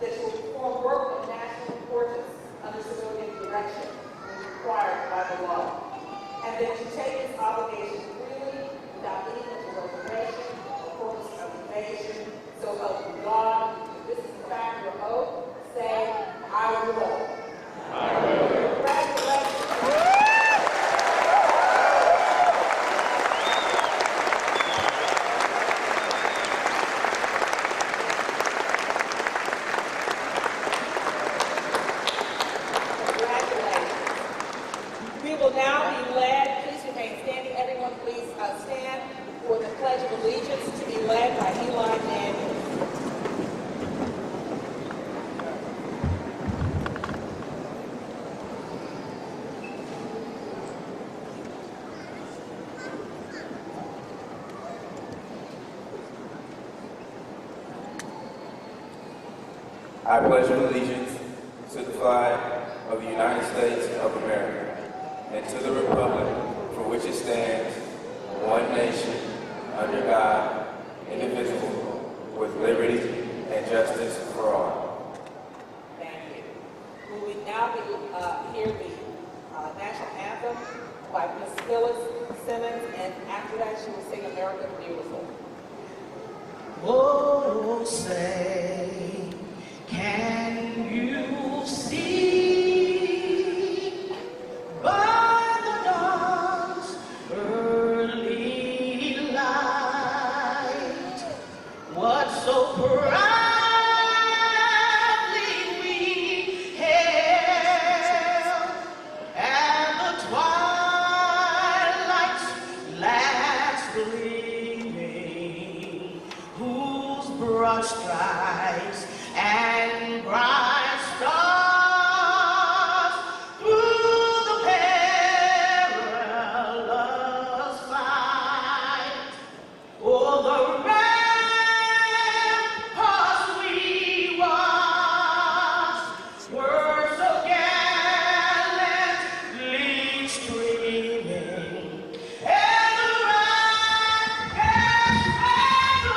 that you will perform work of national importance under civilian direction when required by the law, and that you take this obligation freely without any mental reservation or purpose of evasion, so help you God. This is in fact your oath. Say, I will. I will. Congratulations. We will now be led, please remain standing, everyone please stand for the Pledge of Allegiance to be led by Eli Daniels. I pledge allegiance to the flag of the United States of America and to the republic for which it stands, one nation, under God, indivisible, with liberty and justice for all. Thank you. We will now hear the national anthem by Ms. Phyllis Simmons, and after that she will sing America the Beautiful. Oh, say, can you see by the dawn's early light what so proudly we hailed at the twilight's last gleaming, whose broad stripes and bright stars through the perilous fight, o'er the ramparts we watched were so gallantly streaming, and the rackets and the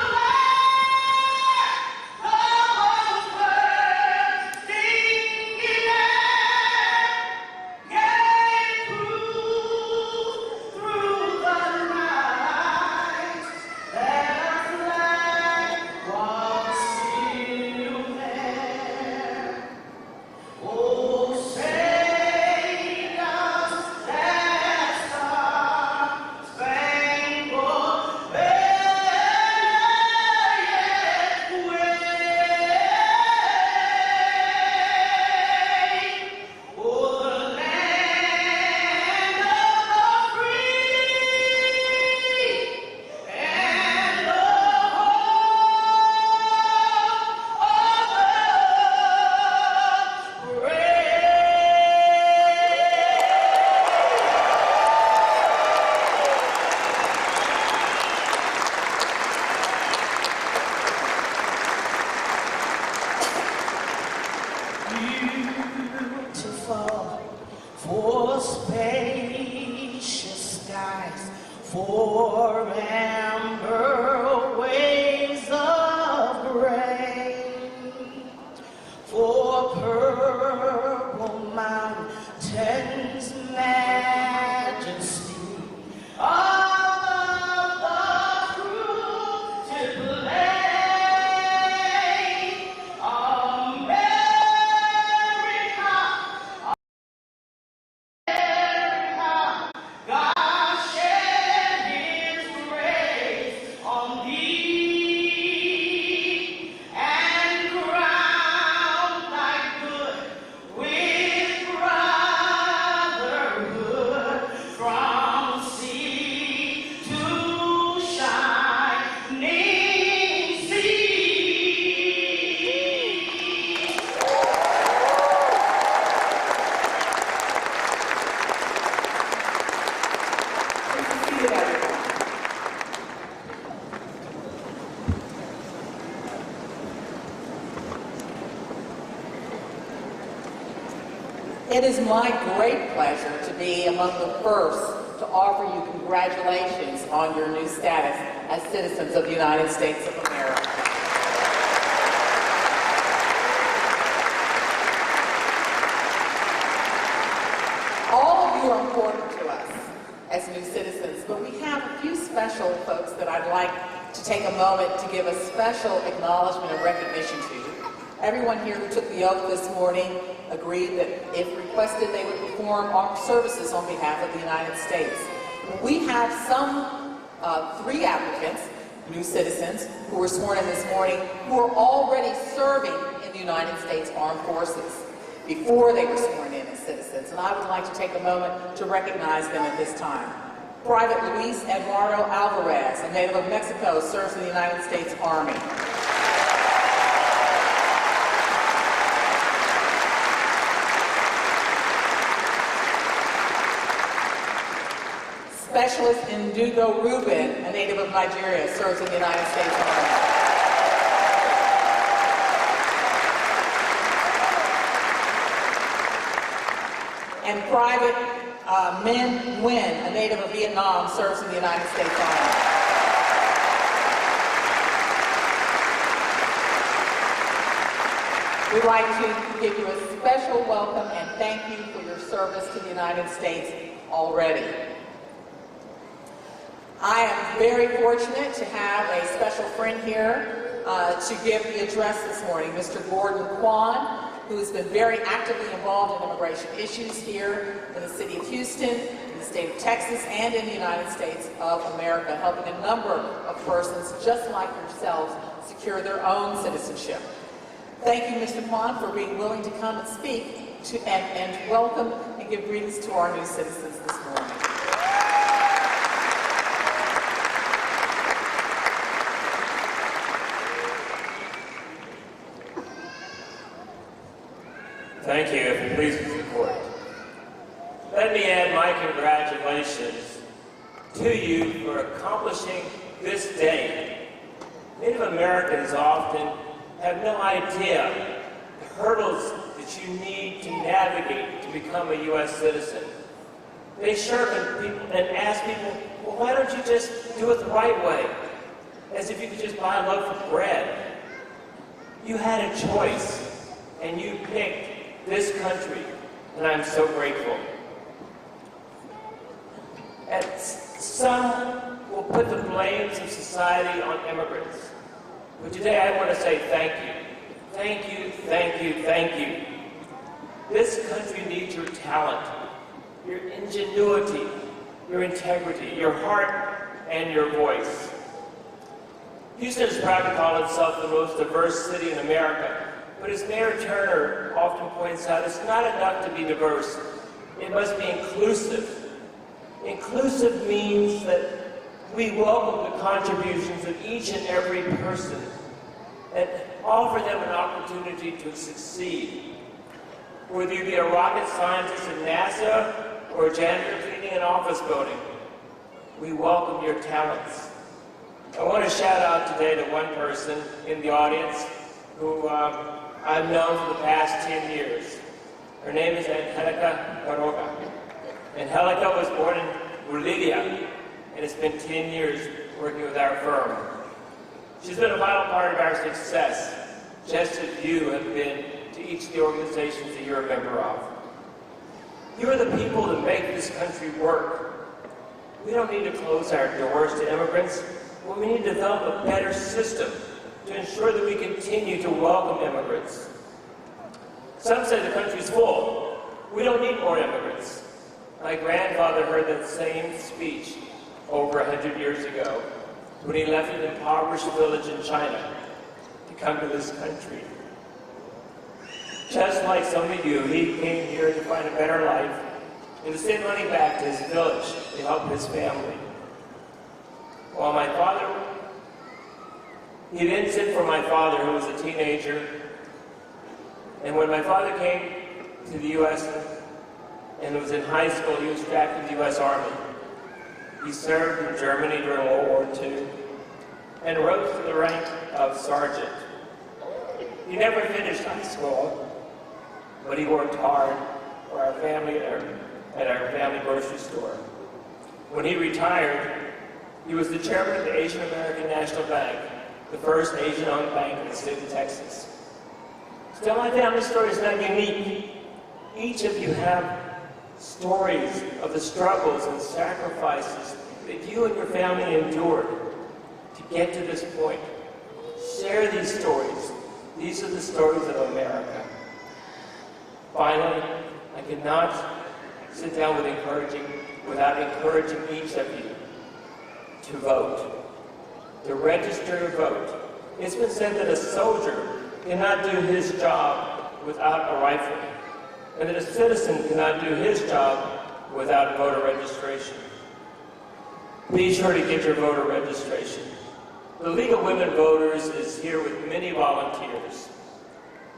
for spacious skies, for amber waves of grain, for purple mountains' majesty, above the fruited plain, God shed His grace on thee, and crowned thy good with brotherhood, from sea to shining sea. It is my great pleasure to be among the first to offer you congratulations on your new status as citizens of the United States of America. special folks that I'd like to take a moment to give a special acknowledgement and recognition to. Everyone here who took the oath this morning agreed that if requested, they would perform armed services on behalf of the United States. We have some 3 applicants, new citizens, who were sworn in this morning, who are already serving in the United States Armed Forces before they were sworn in as citizens, and I would like to take a moment to recognize them at this time. Private Luis Eduardo Alvarez, a native of Mexico, serves in the United States Army. Specialist Indugo Rubin, a native of Nigeria, serves in the United States Army. And Private Minh Nguyen, a native of Vietnam, serves in the United States Army. We'd like to give you a special welcome and thank you for your service to the United States already. I am very fortunate to have a special friend here to give the address this morning, Mr. Gordon Kwan, who has been very actively involved in immigration issues here in the city of Houston, in the state of Texas, and in the United States of America, helping a number of persons just like yourselves secure their own citizenship. Thank you, Mr. Kwan, for being willing to come and speak and welcome and give greetings to our new citizens this morning. Thank you, if you please report. Let me add my congratulations to you for accomplishing this day. Native Americans often have no idea the hurdles that you need to navigate to become a U.S. citizen. They shirk and ask people, well, why don't you just do it the right way? As if you could just buy a loaf of bread. You had a choice, and you picked this country, and I'm so grateful. And some will put the blames of society on immigrants. But today I want to say thank you. Thank you, thank you, thank you. This country needs your talent, your ingenuity, your integrity, your heart, and your voice. Houston is proud to call itself the most diverse city in America. But as Mayor Turner often points out, it's not enough to be diverse. It must be inclusive. Inclusive means that we welcome the contributions of each and every person and offer them an opportunity to succeed. Whether you be a rocket scientist at NASA or a janitor cleaning an office building, we welcome your talents. I want to shout out today to one person in the audience who I've known for the past 10 years. Her name is Angelica Baroga. Angelica was born in Bolivia and has been 10 years working with our firm. She's been a vital part of our success, just as you have been to each of the organizations that you're a member of. You are the people that make this country work. We don't need to close our doors to immigrants, but we need to develop a better system to ensure that we continue to welcome immigrants. Some say the country's full. We don't need more immigrants. My grandfather heard that same speech over 100 years ago when he left an impoverished village in China to come to this country. Just like some of you, he came here to find a better life and to send money back to his village to help his family. While my father He then sent for my father, who was a teenager. And when my father came to the U.S. and was in high school, he was drafted in the U.S. Army. He served in Germany during World War II and rose to the rank of sergeant. He never finished high school, but he worked hard for our family at our family grocery store. When he retired, he was the chairman of the Asian American National Bank, the first Asian-owned bank in the state of Texas. Still, my family story is not unique. Each of you have stories of the struggles and sacrifices that you and your family endured to get to this point. Share these stories. These are the stories of America. Finally, I cannot sit down without encouraging each of you to vote, to register to vote. It's been said that a soldier cannot do his job without a rifle, and that a citizen cannot do his job without voter registration. Be sure to get your voter registration. The League of Women Voters is here with many volunteers.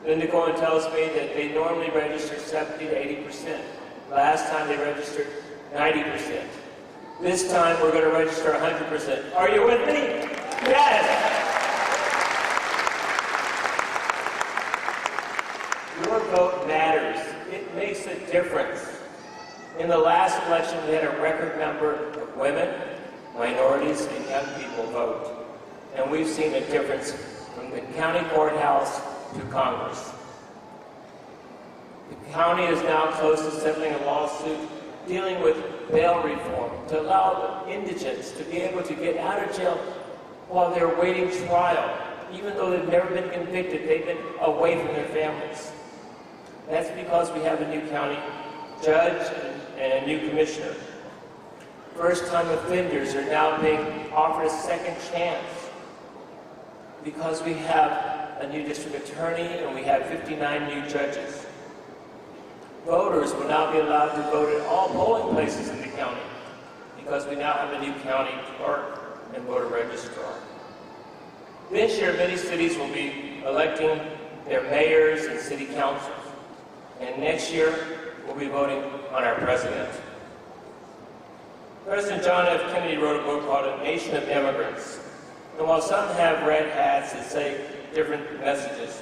Linda Cohen tells me that they normally register 70 to 80%. Last time they registered 90%. This time we're going to register 100%. Are you with me? Yes! Your vote matters. It makes a difference. In the last election, we had a record number of women, minorities, and young people vote. And we've seen a difference from the county courthouse to Congress. The county is now close to settling a lawsuit dealing with bail reform to allow the indigents to be able to get out of jail while they're waiting trial. Even though they've never been convicted, they've been away from their families. That's because we have a new county judge and a new commissioner. First-time offenders are now being offered a second chance because we have a new district attorney and we have 59 new judges. Voters will now be allowed to vote at all polling places in the county because we now have a new county clerk and voter registrar. This year, many cities will be electing their mayors and city councils. And next year, we'll be voting on our president. President John F. Kennedy wrote a book called A Nation of Immigrants. And while some have red hats that say different messages,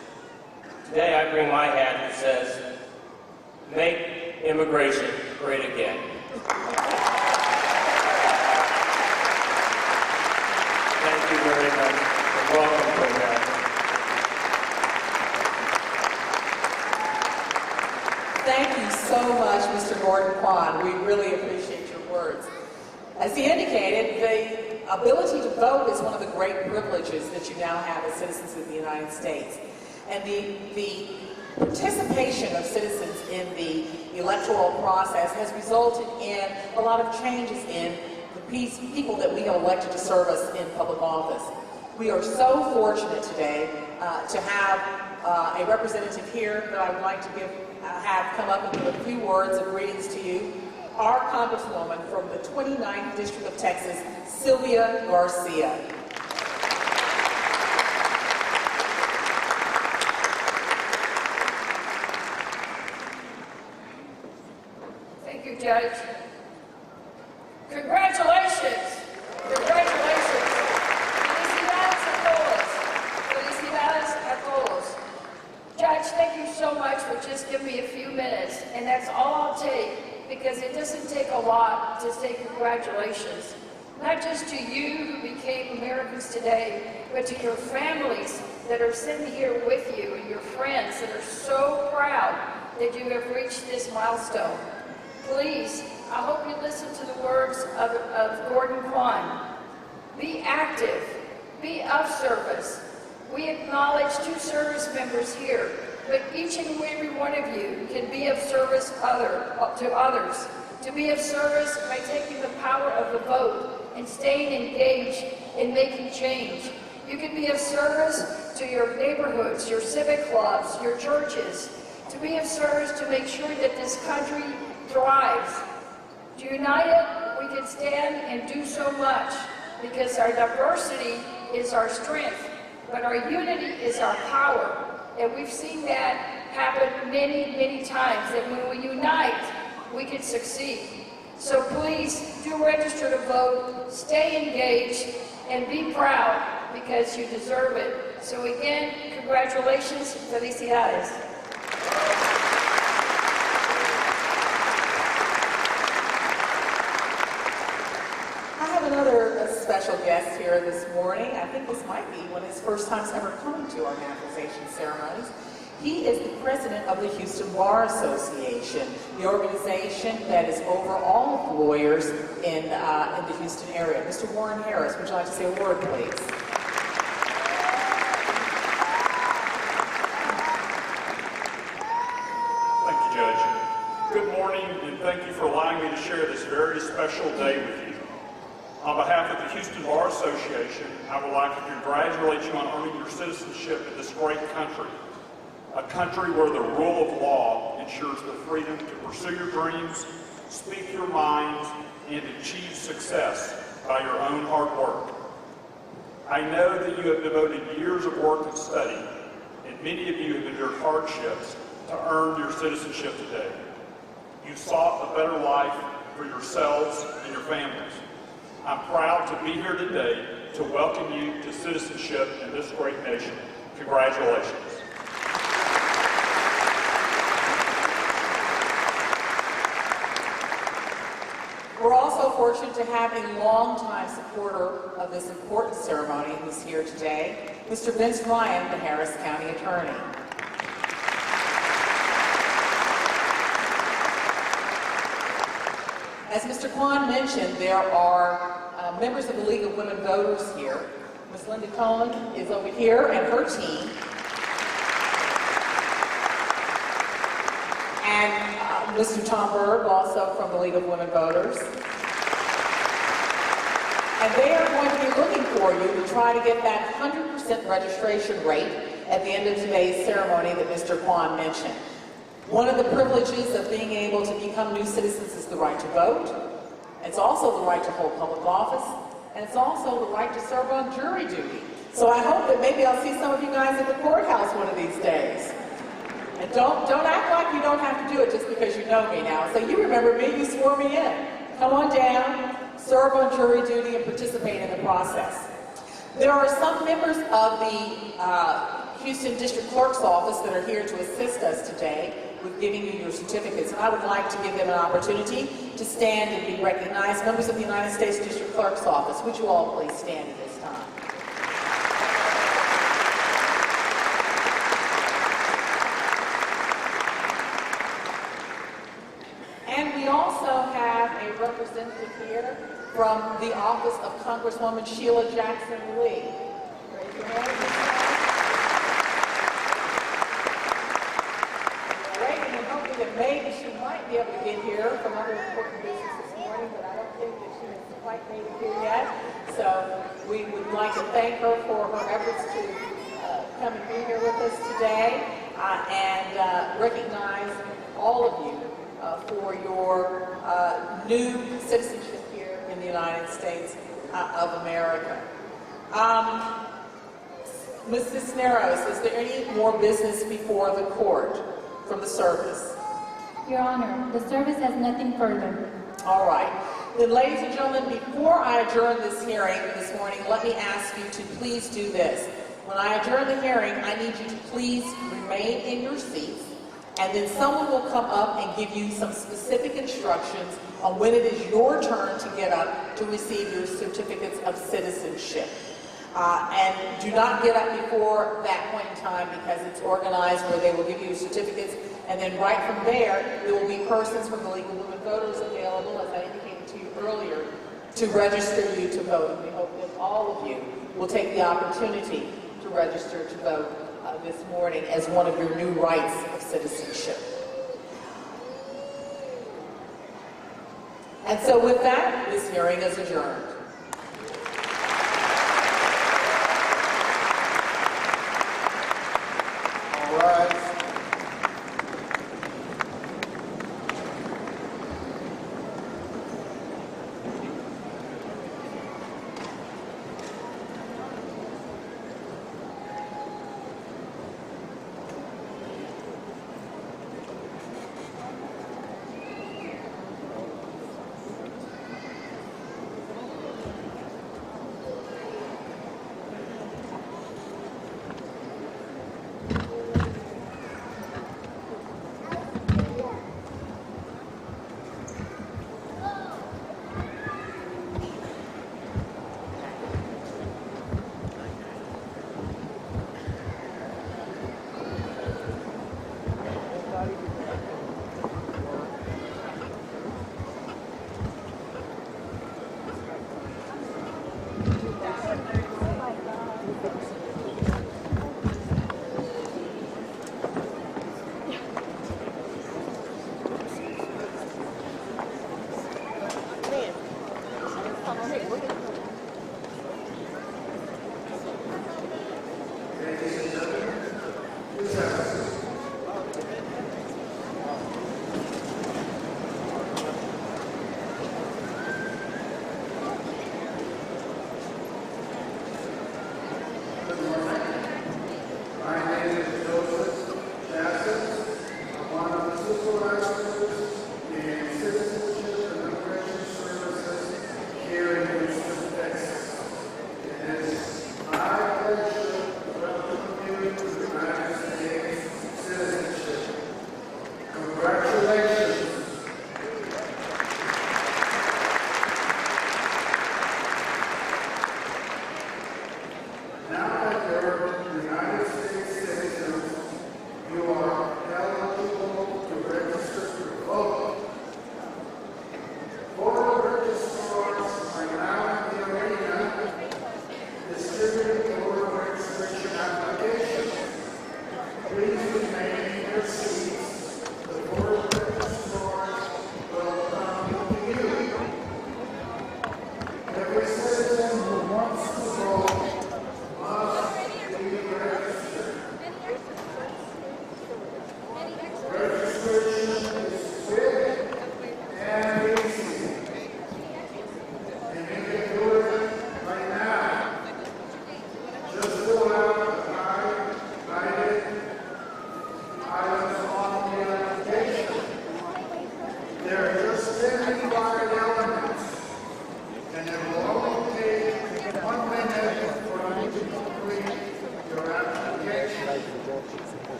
today I bring my hat that says, make immigration great again. Thank you very much, and welcome to America. Thank you so much, Mr. Gordon Kwan. We really appreciate your words. As he indicated, the ability to vote is one of the great privileges that you now have as citizens of the United States. And the participation of citizens in the electoral process has resulted in a lot of changes in the people that we have elected to serve us in public office. We are so fortunate today to have a representative here that I would like to have come up and give a few words of greetings to you. Our Congresswoman from the 29th District of Texas, Sylvia Garcia. Thank you, Judge. Congratulations. Congratulations. Felicidades a todos. Felicidades a todos. Judge, thank you so much for just giving me a few minutes, and that's all I'll take, because it doesn't take a lot to say congratulations. Not just to you who became Americans today, but to your families that are sitting here with you and your friends that are so proud that you have reached this milestone. Please, I hope you listen to the words of Gordon Kwan. Be active, be of service. We acknowledge 2 service members here, but each and every one of you can be of service to others. To be of service by taking the power of the vote and staying engaged in making change. You can be of service to your neighborhoods, your civic clubs, your churches. To be of service to make sure that this country thrives. United, we can stand and do so much because our diversity is our strength, but our unity is our power. And we've seen that happen many, many times, that when we unite, we can succeed. So please do register to vote, stay engaged, and be proud because you deserve it. So again, congratulations, felicidades. Another special guest here this morning. I think this might be one of his first times ever coming to our naturalization ceremonies. He is the president of the Houston Bar Association, the organization that is over all of the lawyers in the Houston area. Mr. Warren Harris, would you like to say a word, please? Thank you, Judge. Good morning, and thank you for allowing me to share this very special day with you. On behalf of the Houston Bar Association, I would like to congratulate you on earning your citizenship in this great country, a country where the rule of law ensures the freedom to pursue your dreams, speak your minds, and achieve success by your own hard work. I know that you have devoted years of work and study, and many of you have endured hardships to earn your citizenship today. You sought a better life for yourselves and your families. I'm proud to be here today to welcome you to citizenship in this great nation. Congratulations. We're also fortunate to have a longtime supporter of this important ceremony who's here today, Mr. Vince Ryan, the Harris County Attorney. As Mr. Kwan mentioned, there are members of the League of Women Voters here. Ms. Linda Cohen is over here and her team. And Mr. Tom Berg, also from the League of Women Voters. And they are going to be looking for you to try to get that 100% registration rate at the end of today's ceremony that Mr. Kwan mentioned. One of the privileges of being able to become new citizens is the right to vote. It's also the right to hold public office, and it's also the right to serve on jury duty. So I hope that maybe I'll see some of you guys at the courthouse one of these days. And don't act like you don't have to do it just because you know me now. So you remember me, you swore me in. Come on down, serve on jury duty, and participate in the process. There are some members of the Houston District Clerk's Office that are here to assist us today with giving you your certificates, and I would like to give them an opportunity to stand and be recognized. Members of the United States District Clerk's Office, would you all please stand at this time? And we also have a representative here from the office of Congresswoman Sheila Jackson Lee. Raise your hand. Maybe she might be able to get here from other important business this morning, but I don't think that she has quite made it here yet. So we would like to thank her for her efforts to come and be here with us today and recognize all of you for your new citizenship here in the United States of America. Ms. Cisneros, is there any more business before the court from the service? Your Honor, the service has nothing further. All right. Then, ladies and gentlemen, before I adjourn this hearing this morning, let me ask you to please do this. When I adjourn the hearing, I need you to please remain in your seats, and then someone will come up and give you some specific instructions on when it is your turn to get up to receive your certificates of citizenship. And do not get up before that point in time because it's organized where they will give you certificates, and then right from there will be persons from the League of Women Voters available, as I indicated to you earlier, to register you to vote. We hope that all of you will take the opportunity to register to vote this morning as one of your new rights of citizenship. And so with that, this hearing is adjourned. All right.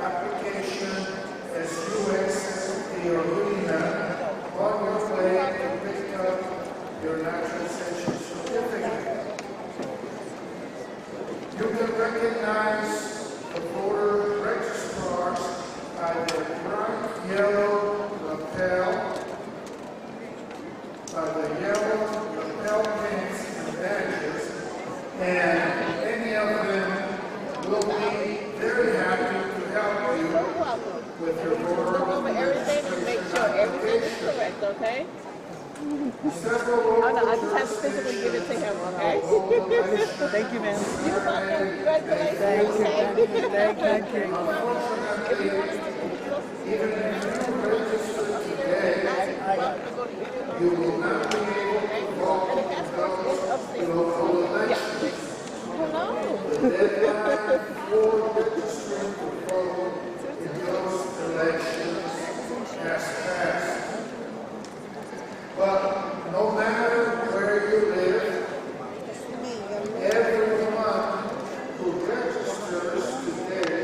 application as you access the arena on your way to pick up your naturalization certificate. You can recognize the voter registrars by their bright yellow lapel, pins and badges, and any of them will be very happy to help you with your voter Look over everything and make sure everything is correct, okay? Several Oh no, I just have to physically give it to him, okay? Thank you, ma'am. You're welcome. Congratulations. Thank you. even if you register today, you will not be able to vote in those local elections. Hello. The deadline for registering to vote in those elections has passed. But no matter where you live, everyone who registers today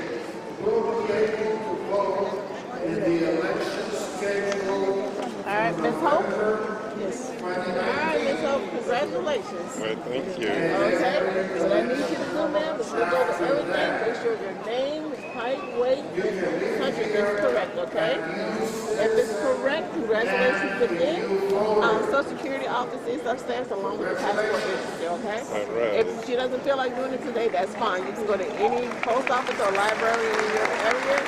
will be able to vote in the election scheduled All right, Ms. Hope. Yes. All right, Ms. Hope, congratulations. Well, thank you. Okay, what I need you to do, ma'am, is look over everything, make sure your name, height, weight, and country is correct, okay? If it's correct, congratulations again. Social Security office is upstairs along with the passport agency, okay? All right. If she doesn't feel like doing it today, that's fine. You can go to any post office or library in your area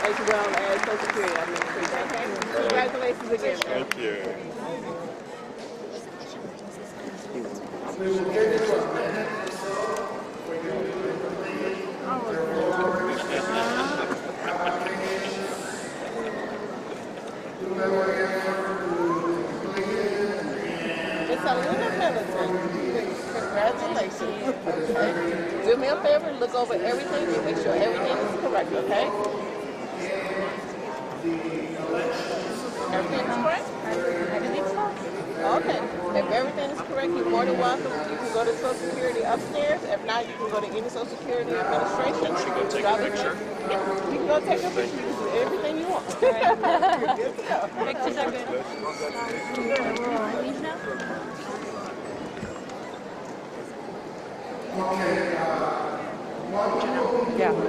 as well as Social Security administration, okay? Congratulations again, ma'am. Thank you. We will give you a minute or so for you to complete your voter applications. Do every effort to complete it. It's a little militant. Congratulations. Okay. Do me a favor, look over everything and make sure everything is correct, okay? Everything is correct? Everything's correct. Okay. If everything is correct, you're more than welcome. You can go to Social Security upstairs. If not, you can go to any Social Security administration. Should go take a picture. Yeah, you can go take a picture. You can do everything you want. Pictures are good. Leave now? Okay, what we will be doing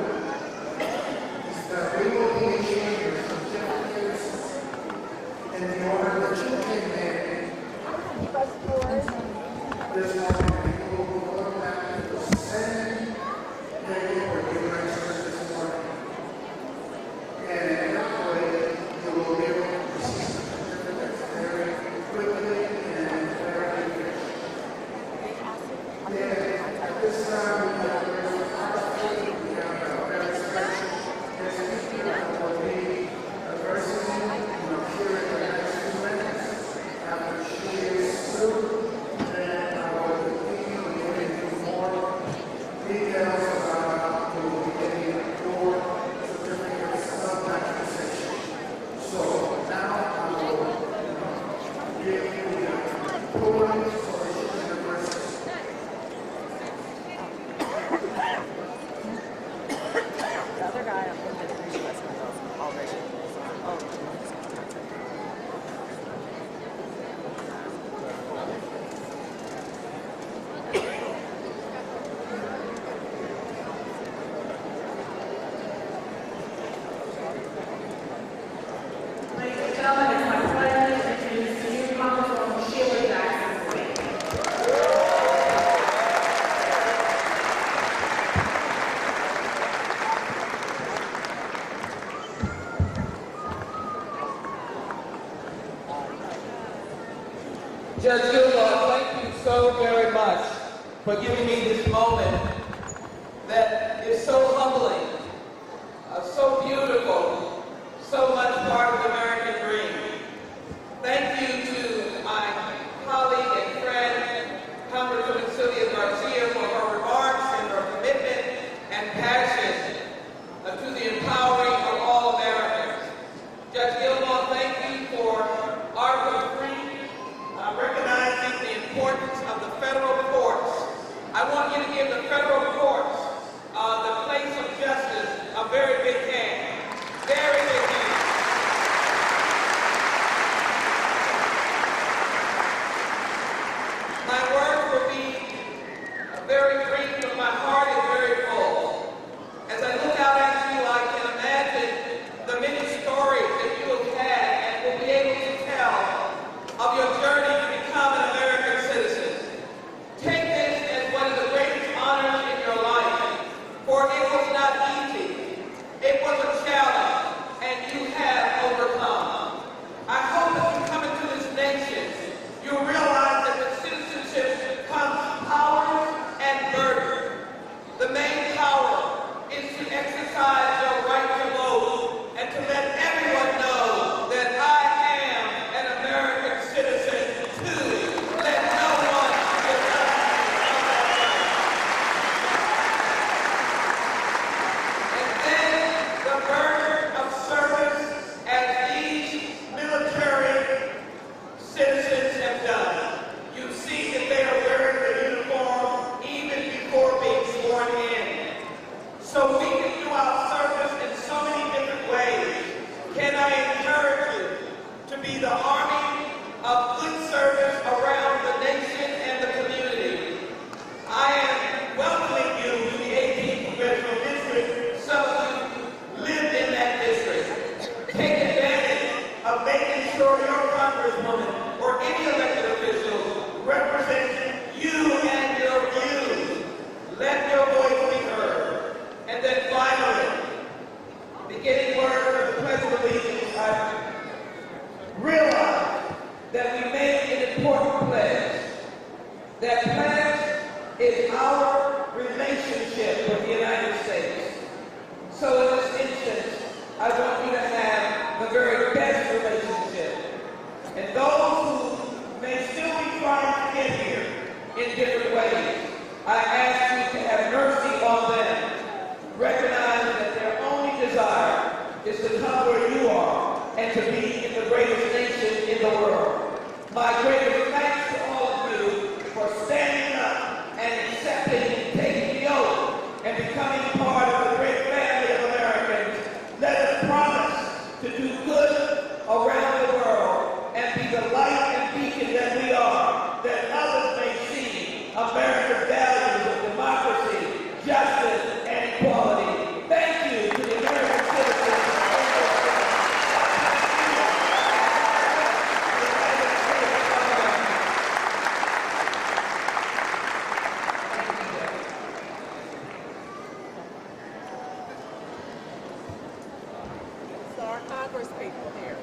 is that we will be issuing your certificates in the order that you came in. This morning, you will be going back to the same day where you registered this morning. And in that way, you will be able to receive certificates very quickly and very efficiently. Then, at this time, we have a very special guest speaker that will be addressing you here in the next few minutes. After she is through, then I will continue giving you more details about how to be getting your certificates of naturalization. So now I will give you the polling so that you can address it. The other guy, I'm going to do already. Ladies and gentlemen, it's my pleasure to introduce the new Congresswoman Sheila Jackson Smith. Judge Gilmore, thank you so very much for giving me this moment that is so humbling, so beautiful, so much part of the American dream. Thank you to my colleague and friend, Congresswoman Sylvia Garcia, for her remarks and her commitment and passion to the empowering of all Americans. Judge Gilmore, thank you for Article 3, recognizing the importance of the federal courts very dreamy, but my heart is very full. As I look out at you, I can imagine the many stories that you have had and will be able to tell of your journey to become an American citizen. Take this as one of the greatest honors in your life, for it was not easy. It was a challenge, and you have overcome. I hope as you come into this nation, you realize that with citizenship comes power and burden. The main power is to exercise your right to vote and to let everyone know that I am an American citizen too. Let no one deny and then the burden of service as these military citizens have done. You see that they are wearing the uniform even before being sworn in. So we can do our service in so many different ways. Can I encourage you to be the army of good service around the nation and the community? I am welcoming you to the 18th Congressional District. Some of you live in that district. Take advantage of making sure your congresswoman or any elected official represents you and your views. Let your voice be heard. And then finally, beginning words of the Pledge of Allegiance, I realize that we made an important pledge. That pledge is our relationship with the United States. So in this instance, I want you to have the very best relationship. And those who may still be trying to get here in different ways, I ask you to have mercy on them. Recognize that their only desire is to come where you are and to be in the greatest nation in the world. My greatest thanks to all of you for standing up and accepting, taking the oath, and becoming part of the great family of Americans. Let us promise to do good around the world and be the light and beacon that we are, that others may see America's values of democracy, justice, and equality. Thank you to the American citizens. So our Congress people here.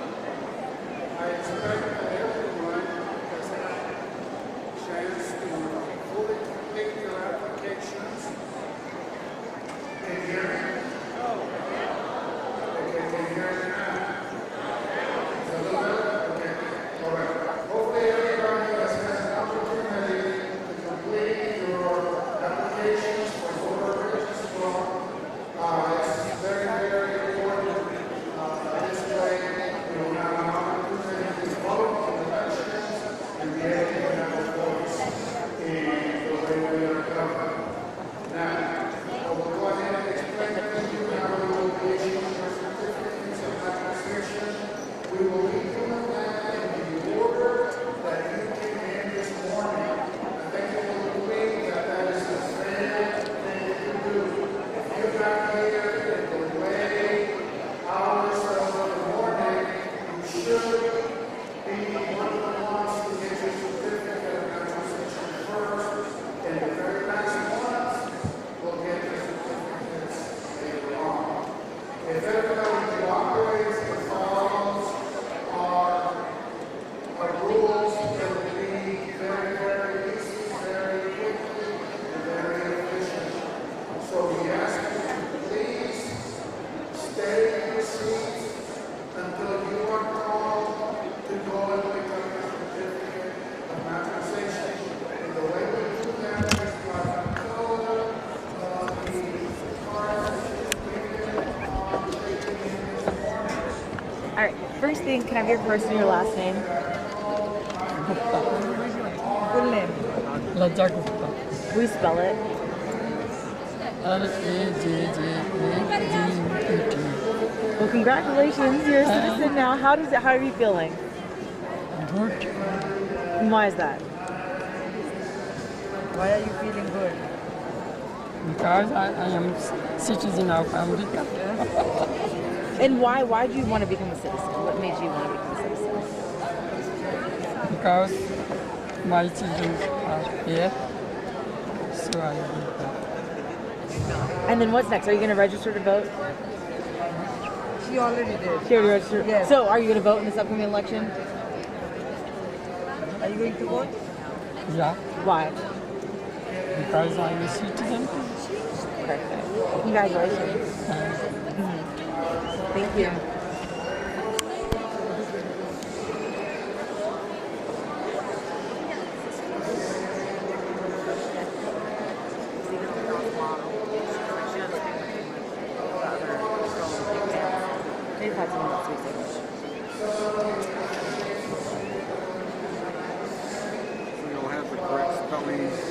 I expect that everyone has had a chance to fully complete their applications. Can you hear me? Okay, can you hear me now? All right. First thing, can I have your first and your last name? Full name. Laja Gupta. Will you spell it? L-A-J-J-A-G-U-P-T. Well, congratulations. You're a citizen now. How are you feeling? Good. And why is that? Why are you feeling good? Because I am citizen of America. And why do you want to become a citizen? What made you want to become a citizen? Because my children are here, so I did that. And then what's next? Are you going to register to vote? She already did. She already registered? Yes. So are you going to vote in this upcoming election? Are you going to vote? Yeah, Why? because I'm a citizen. Perfect. Congratulations. Thank you. They've had some last week. You'll have the correct spellings